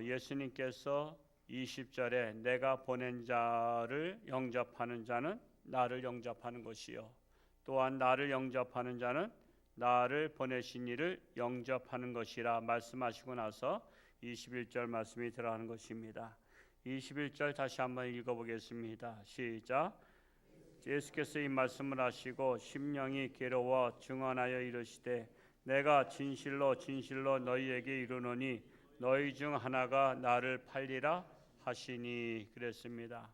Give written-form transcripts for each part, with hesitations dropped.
예수님께서 20절에 내가 보낸 자를 영접하는 자는 나를 영접하는 것이요 또한 나를 영접하는 자는 나를 보내신 이를 영접하는 것이라 말씀하시고 나서 21절 말씀이 들어가는 것입니다. 21절 다시 한번 읽어보겠습니다. 시작. 예수께서 이 말씀을 하시고 심령이 괴로워 증언하여 이르시되 내가 진실로 진실로 너희에게 이르노니 너희 중 하나가 나를 팔리라 하시니 그랬습니다.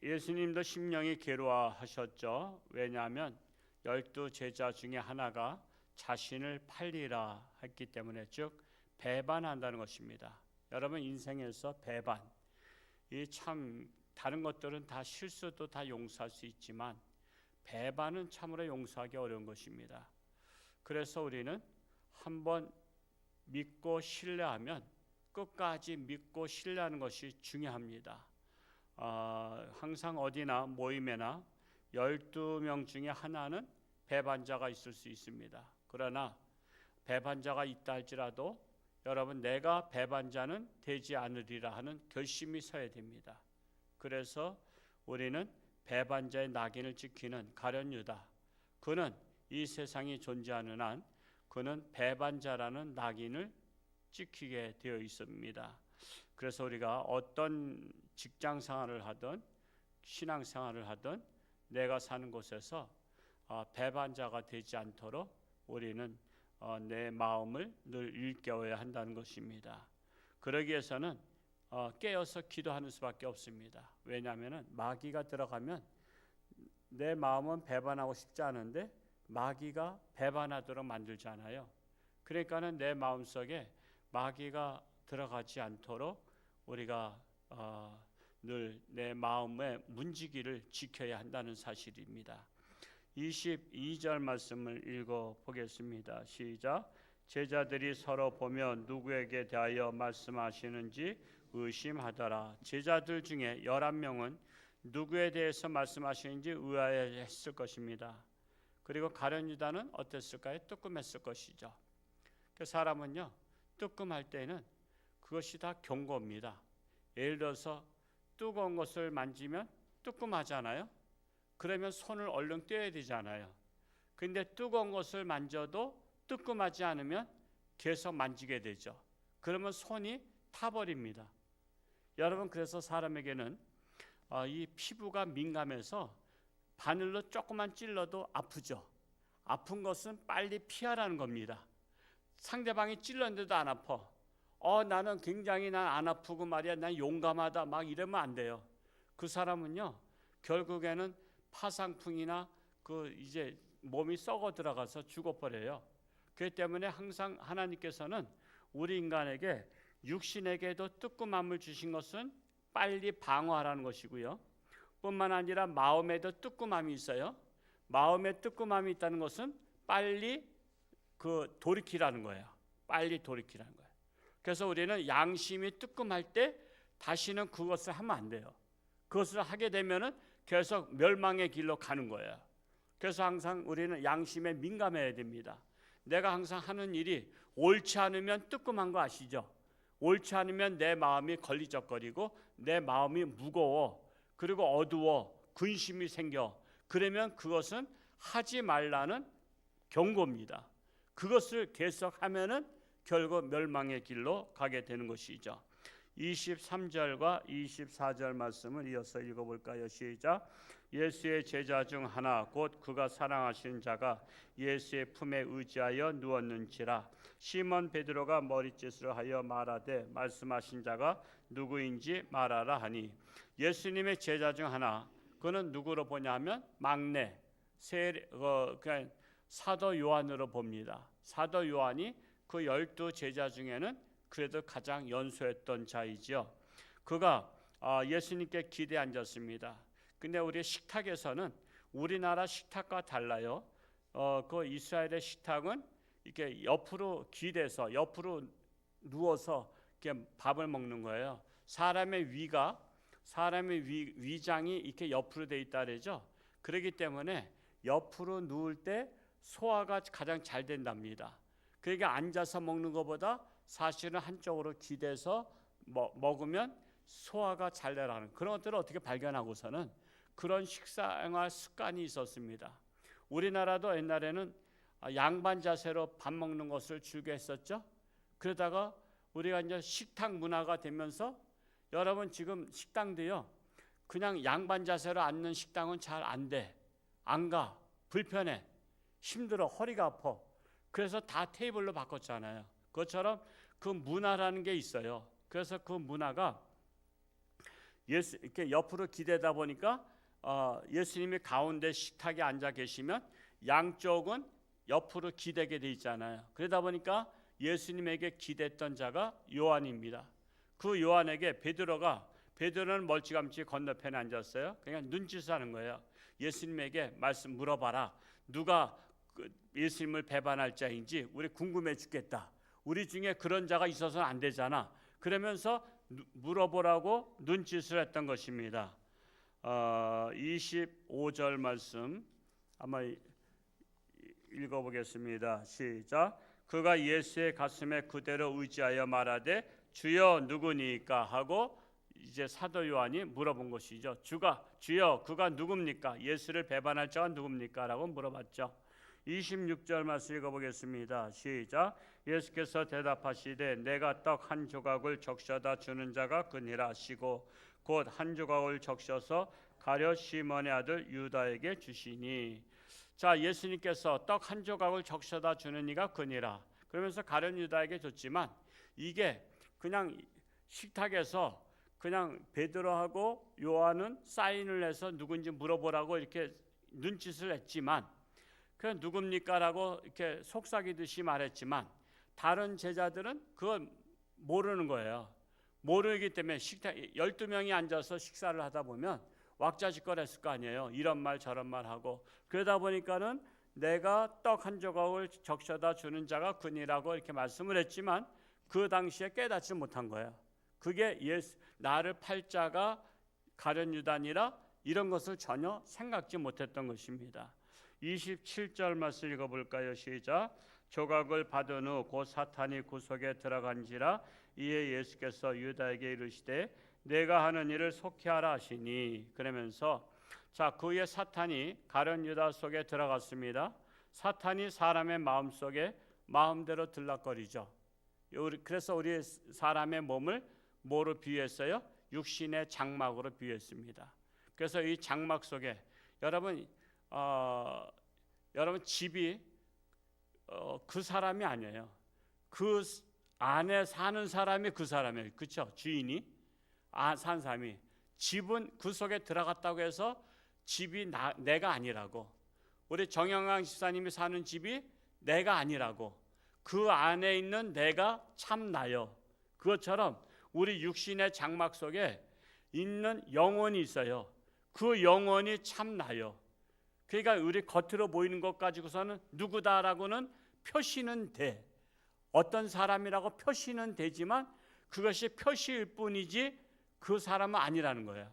예수님도 심령이 괴로워하셨죠. 왜냐하면 12 제자 중에 하나가 자신을 팔리라 했기 때문에, 즉 배반한다는 것입니다. 여러분 인생에서 배반, 이 참 다른 것들은 다 실수도 다 용서할 수 있지만 배반은 참으로 용서하기 어려운 것입니다. 그래서 우리는 한번 믿고 신뢰하면 끝까지 믿고 신뢰하는 것이 중요합니다. 항상 어디나 모임에나 12명 중에 하나는 배반자가 있을 수 있습니다. 그러나 배반자가 있다 할지라도 여러분 내가 배반자는 되지 않으리라 하는 결심이 서야 됩니다. 그래서 우리는 배반자의 낙인을 지키는 가룟 유다, 그는 이 세상이 존재하는 한 그는 배반자라는 낙인을 지키게 되어 있습니다. 그래서 우리가 어떤 직장 생활을 하든 신앙 생활을 하든 내가 사는 곳에서 배반자가 되지 않도록 우리는 내 마음을 늘 일깨워야 한다는 것입니다. 그러기 위해서는 깨어서 기도하는 수밖에 없습니다. 왜냐하면 마귀가 들어가면 내 마음은 배반하고 싶지 않은데 마귀가 배반하도록 만들잖아요. 그러니까는 내 마음속에 마귀가 들어가지 않도록 우리가 늘 내 마음의 문지기를 지켜야 한다는 사실입니다. 22절 말씀을 읽어보겠습니다. 시작. 제자들이 서로 보며 누구에게 대하여 말씀하시는지 의심하더라. 제자들 중에 11명은 누구에 대해서 말씀하시는지 의아해했을 것입니다. 그리고 가룟 유다는 어땠을까요? 뜨끔했을 것이죠. 그 사람은요, 뜨끔할 때는 그것이 다 경고입니다. 예를 들어서 뜨거운 것을 만지면 뜨끔하잖아요. 그러면 손을 얼른 떼야 되잖아요. 근데 뜨거운 것을 만져도 뜨끔하지 않으면 계속 만지게 되죠. 그러면 손이 타버립니다. 여러분, 그래서 사람에게는 이 피부가 민감해서 바늘로 조금만 찔러도 아프죠. 아픈 것은 빨리 피하라는 겁니다. 상대방이 찔렀는데도 안 아파. 나는 굉장히 난 안 아프고 말이야, 난 용감하다 막 이러면 안 돼요. 그 사람은요 결국에는 파상풍이나 이제 몸이 썩어 들어가서 죽어버려요. 그렇기 때문에 항상 하나님께서는 우리 인간에게 육신에게도 뜨끔함을 주신 것은 빨리 방어하라는 것이고요. 뿐만 아니라 마음에도 뜨끔함이 있어요. 마음에 뜨끔함이 있다는 것은 빨리 돌이키라는 거예요. 빨리 돌이키라는 거예요. 그래서 우리는 양심이 뜨끔할 때 다시는 그것을 하면 안 돼요. 그것을 하게 되면은 계속 멸망의 길로 가는 거예요. 그래서 항상 우리는 양심에 민감해야 됩니다. 내가 항상 하는 일이 옳지 않으면 뜨끔한 거 아시죠? 옳지 않으면 내 마음이 걸리적거리고 내 마음이 무거워, 그리고 어두워, 근심이 생겨. 그러면 그것은 하지 말라는 경고입니다. 그것을 계속하면은 결국 멸망의 길로 가게 되는 것이죠. 23절과 24절 말씀을 이어서 읽어볼까요? 시작. 예수의 제자 중 하나 곧 그가 사랑하시는 자가 예수의 품에 의지하여 누웠는지라. 시몬 베드로가 머리짓을 하여 말하되 말씀하신 자가 누구인지 말하라 하니, 예수님의 제자 중 하나, 그는 누구로 보냐면 막내 그냥 사도 요한으로 봅니다. 사도 요한이 그 12 제자 중에는 그래도 가장 연소했던 자이죠. 그가 예수님께 기대에 앉았습니다. 근데 우리 식탁에서는 우리나라 식탁과 달라요. 그 이스라엘의 식탁은 이렇게 옆으로 기대서 옆으로 누워서 이렇게 밥을 먹는 거예요. 사람의 위장이 이렇게 옆으로 돼 있다 그러죠. 그렇기 때문에 옆으로 누울 때 소화가 가장 잘 된답니다. 그러니까 앉아서 먹는 것보다 사실은 한쪽으로 기대서 먹으면 소화가 잘 되라는 그런 것들을 어떻게 발견하고서는 그런 식사생활 습관이 있었습니다. 우리나라도 옛날에는 양반 자세로 밥 먹는 것을 즐겨 했었죠. 그러다가 우리가 이제 식탁 문화가 되면서 여러분 지금 식당도요, 그냥 양반 자세로 앉는 식당은 잘 안 돼. 안 가. 불편해. 힘들어. 허리가 아파. 그래서 다 테이블로 바꿨잖아요. 그것처럼 그 문화라는 게 있어요. 그래서 그 문화가 이렇게 옆으로 기대다 보니까 예수님이 가운데 식탁에 앉아 계시면 양쪽은 옆으로 기대게 돼 있잖아요. 그러다 보니까 예수님에게 기댔던 자가 요한입니다. 그 요한에게 베드로는 멀찌감치 건너편에 앉았어요. 그냥 눈짓을 하는 거예요. 예수님에게 말씀 물어봐라. 누가 예수님을 배반할 자인지 우리 궁금해 죽겠다. 우리 중에 그런 자가 있어서는 안 되잖아. 그러면서 물어보라고 눈짓을 했던 것입니다. 25절 말씀 한번 읽어보겠습니다. 시작. 그가 예수의 가슴에 그대로 의지하여 말하되 주여 누구니까 하고 이제 사도 요한이 물어본 것이죠. 주여 그가 누굽니까? 예수를 배반할 자가 누굽니까? 라고 물어봤죠. 26절 말씀 읽어보겠습니다. 시작. 예수께서 대답하시되 내가 떡 한 조각을 적셔다 주는 자가 그니라 하시고 곧 한 조각을 적셔서 가룟 시몬의 아들 유다에게 주시니. 자, 예수님께서 떡 한 조각을 적셔다 주는 이가 그니라 그러면서 가룟 유다에게 줬지만 이게 그냥 식탁에서 그냥 베드로하고 요한은 사인을 해서 누군지 물어보라고 이렇게 눈짓을 했지만 그 누굽니까라고 이렇게 속삭이듯이 말했지만 다른 제자들은 그걸 모르는 거예요. 모르기 때문에 식탁 12명이 앉아서 식사를 하다 보면 왁자지껄했을 거 아니에요. 이런 말 저런 말 하고 그러다 보니까는 내가 떡 한 조각을 적셔다 주는 자가 그니라고 이렇게 말씀을 했지만 그 당시에 깨닫지 못한 거예요. 그게 나를 팔 자가 가룟 유다니라 이런 것을 전혀 생각지 못했던 것입니다. 27절 말씀 읽어볼까요? 시작. 조각을 받은 후 곧 사탄이 구석에 들어간지라 이에 예수께서 유다에게 이르시되 내가 하는 일을 속히 하라 하시니. 그러면서 자, 그의 사탄이 가룟 유다 속에 들어갔습니다. 사탄이 사람의 마음속에 마음대로 들락거리죠. 그래서 우리 사람의 몸을 뭐로 비유했어요? 육신의 장막으로 비유했습니다. 그래서 이 장막 속에 여러분 집이 그 사람이 아니에요. 그 안에 사는 사람이 그 사람이에요. 그렇죠? 주인이 산 사람이. 집은 그 속에 들어갔다고 해서 집이 내가 아니라고. 우리 정영광 집사님이 사는 집이 내가 아니라고. 그 안에 있는 내가 참 나요. 그것처럼 우리 육신의 장막 속에 있는 영혼이 있어요. 그 영혼이 참 나요. 그러니까 우리 겉으로 보이는 것 가지고서는 누구다라고는 표시는 돼. 어떤 사람이라고 표시는 되지만 그것이 표시일 뿐이지 그 사람은 아니라는 거예요.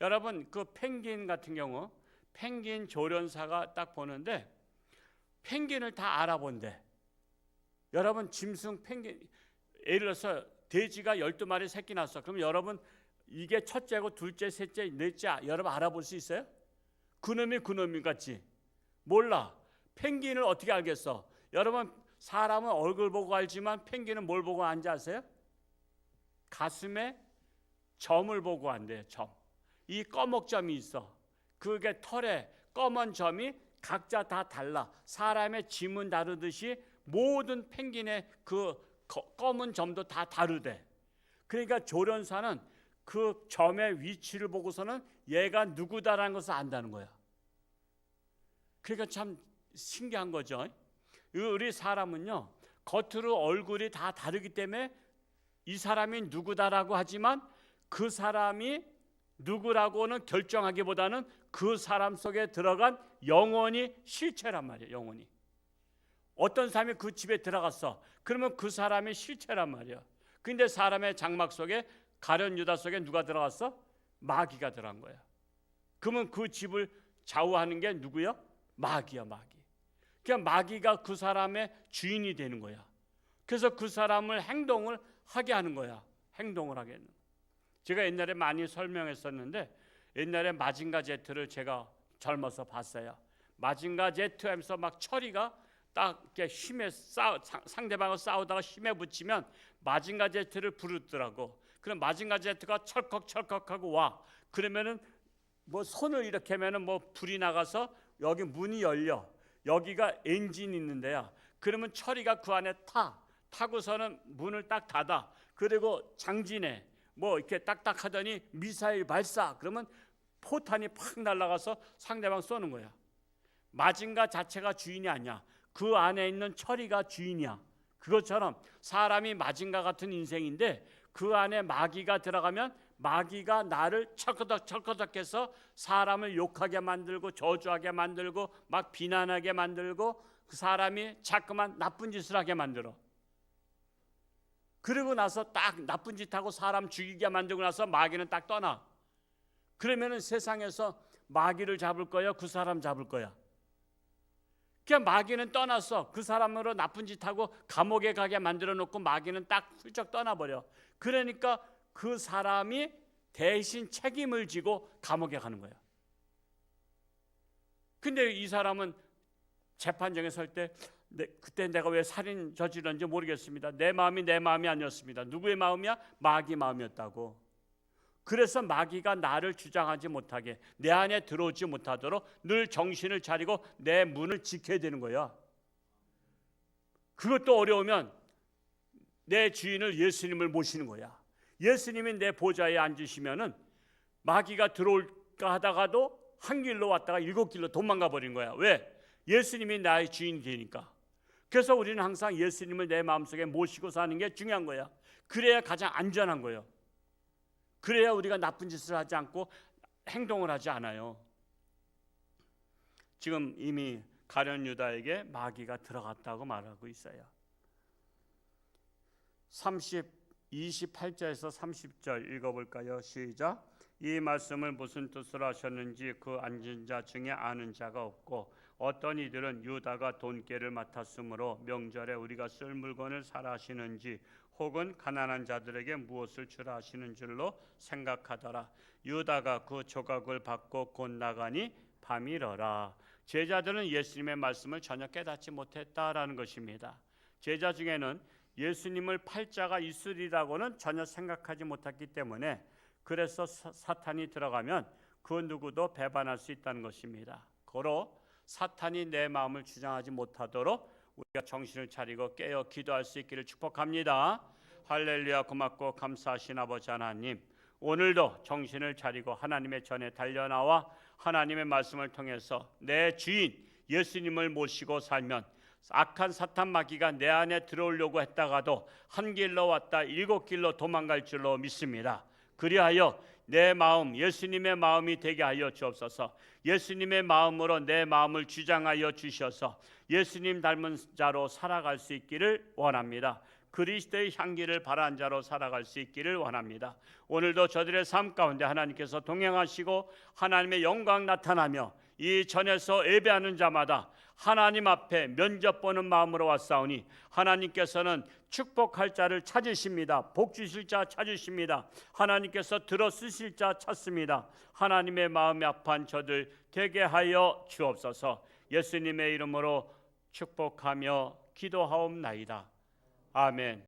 여러분 그 펭귄 같은 경우 펭귄 조련사가 딱 보는데 펭귄을 다 알아본대. 여러분 짐승 펭귄 예를 들어서 돼지가 12마리 새끼 낳았어. 그럼 여러분 이게 첫째고 둘째, 셋째, 넷째 여러분 알아볼 수 있어요? 그놈이 그놈이 같지? 몰라. 펭귄을 어떻게 알겠어? 여러분 사람은 얼굴 보고 알지만 펭귄은 뭘 보고 안지 아세요? 가슴에 점을 보고 안돼요. 점. 이 꺼먹점이 있어. 그게 털에 검은 점이 각자 다 달라. 사람의 짐은 다르듯이 모든 펭귄의 그 검은 점도 다 다르대. 그러니까 조련사는 그 점의 위치를 보고서는 얘가 누구다라는 것을 안다는 거야. 그러니까 참 신기한 거죠. 우리 사람은요 겉으로 얼굴이 다 다르기 때문에 이 사람이 누구다라고 하지만 그 사람이 누구라고는 결정하기보다는 그 사람 속에 들어간 영혼이 실체란 말이에요. 영혼이 어떤 사람이 그 집에 들어갔어. 그러면 그 사람이 실체란 말이에요. 근데 사람의 장막 속에 가룟 유다 속에 누가 들어갔어? 마귀가 들어간 거야. 그러면 그 집을 좌우하는 게 누구야? 마귀야, 마귀. 그러니까 마귀가 그 사람의 주인이 되는 거야. 그래서 그 사람을 행동을 하게 하는 거야. 행동을 하게 하는. 제가 옛날에 많이 설명했었는데 옛날에 마징가 제트를 제가 젊어서 봤어요. 마징가 제트 하면서 막 처리가 딱 이렇게 힘에 상대방을 싸우다가 힘에 붙이면 마징가 제트를 부르더라고. 그럼 마징가 제트가 철컥철컥하고 와. 그러면은 뭐 손을 이렇게 하면은 뭐 불이 나가서 여기 문이 열려. 여기가 엔진이 있는데요. 그러면 처리가 그 안에 타고서는 문을 딱 닫아. 그리고 장진에 뭐 이렇게 딱딱 하더니 미사일 발사. 그러면 포탄이 팍 날아가서 상대방 쏘는 거야. 마징가 자체가 주인이 아니야. 그 안에 있는 처리가 주인이야. 그것처럼 사람이 마징가 같은 인생인데 그 안에 마귀가 들어가면 마귀가 나를 철커덕철커덕해서 사람을 욕하게 만들고 저주하게 만들고 막 비난하게 만들고 그 사람이 자꾸만 나쁜 짓을 하게 만들어. 그러고 나서 딱 나쁜 짓 하고 사람 죽이게 만들고 나서 마귀는 딱 떠나. 그러면은 세상에서 마귀를 잡을 거야? 그 사람 잡을 거야? 그냥 마귀는 떠났어. 그 사람으로 나쁜 짓 하고 감옥에 가게 만들어 놓고 마귀는 딱 훌쩍 떠나버려. 그러니까 그 사람이 대신 책임을 지고 감옥에 가는 거야. 근데 이 사람은 재판정에 설 때 그때 내가 왜 살인 저질렀는지 모르겠습니다. 내 마음이 아니었습니다. 누구의 마음이야? 마귀 마음이었다고. 그래서 마귀가 나를 주장하지 못하게, 내 안에 들어오지 못하도록 늘 정신을 차리고 내 문을 지켜야 되는 거야. 그것도 어려우면 내 주인을 예수님을 모시는 거야. 예수님이 내 보좌에 앉으시면은 마귀가 들어올까 하다가도 한 길로 왔다가 7길로 도망가 버린 거야. 왜? 예수님이 나의 주인이 되니까. 그래서 우리는 항상 예수님을 내 마음속에 모시고 사는 게 중요한 거야. 그래야 가장 안전한 거예요. 그래야 우리가 나쁜 짓을 하지 않고 행동을 하지 않아요. 지금 이미 가룟 유다에게 마귀가 들어갔다고 말하고 있어요. 28절에서 30절 읽어볼까요? 시작. 이 말씀을 무슨 뜻으로 하셨는지 그 앉은 자 중에 아는 자가 없고 어떤 이들은 유다가 돈깨를 맡았으므로 명절에 우리가 쓸 물건을 사라 하시는지 혹은 가난한 자들에게 무엇을 주라 하시는 줄로 생각하더라. 유다가 그 조각을 받고 곧 나가니 밤이러라. 제자들은 예수님의 말씀을 전혀 깨닫지 못했다라는 것입니다. 제자 중에는 예수님을 팔 자가 있으리라고는 전혀 생각하지 못했기 때문에 그래서 사탄이 들어가면 그 누구도 배반할 수 있다는 것입니다. 고로 사탄이 내 마음을 주장하지 못하도록 우리가 정신을 차리고 깨어 기도할 수 있기를 축복합니다. 할렐루야. 고맙고 감사하신 아버지 하나님, 오늘도 정신을 차리고 하나님의 전에 달려나와 하나님의 말씀을 통해서 내 주인 예수님을 모시고 살면 악한 사탄 마귀가 내 안에 들어오려고 했다가도 한 길로 왔다 7길로 도망갈 줄로 믿습니다. 그리하여 내 마음 예수님의 마음이 되게 하여 주옵소서. 예수님의 마음으로 내 마음을 주장하여 주셔서 예수님 닮은 자로 살아갈 수 있기를 원합니다. 그리스도의 향기를 바라는 자로 살아갈 수 있기를 원합니다. 오늘도 저들의 삶 가운데 하나님께서 동행하시고 하나님의 영광 나타나며 이 전에서 예배하는 자마다 하나님 앞에 면접 보는 마음으로 왔사오니 하나님께서는 축복할 자를 찾으십니다. 복 주실 자 찾으십니다. 하나님께서 들어 쓰실 자 찾습니다. 하나님의 마음이 아파한 저들 되게 하여 주옵소서. 예수님의 이름으로 축복하며 기도하옵나이다. 아멘.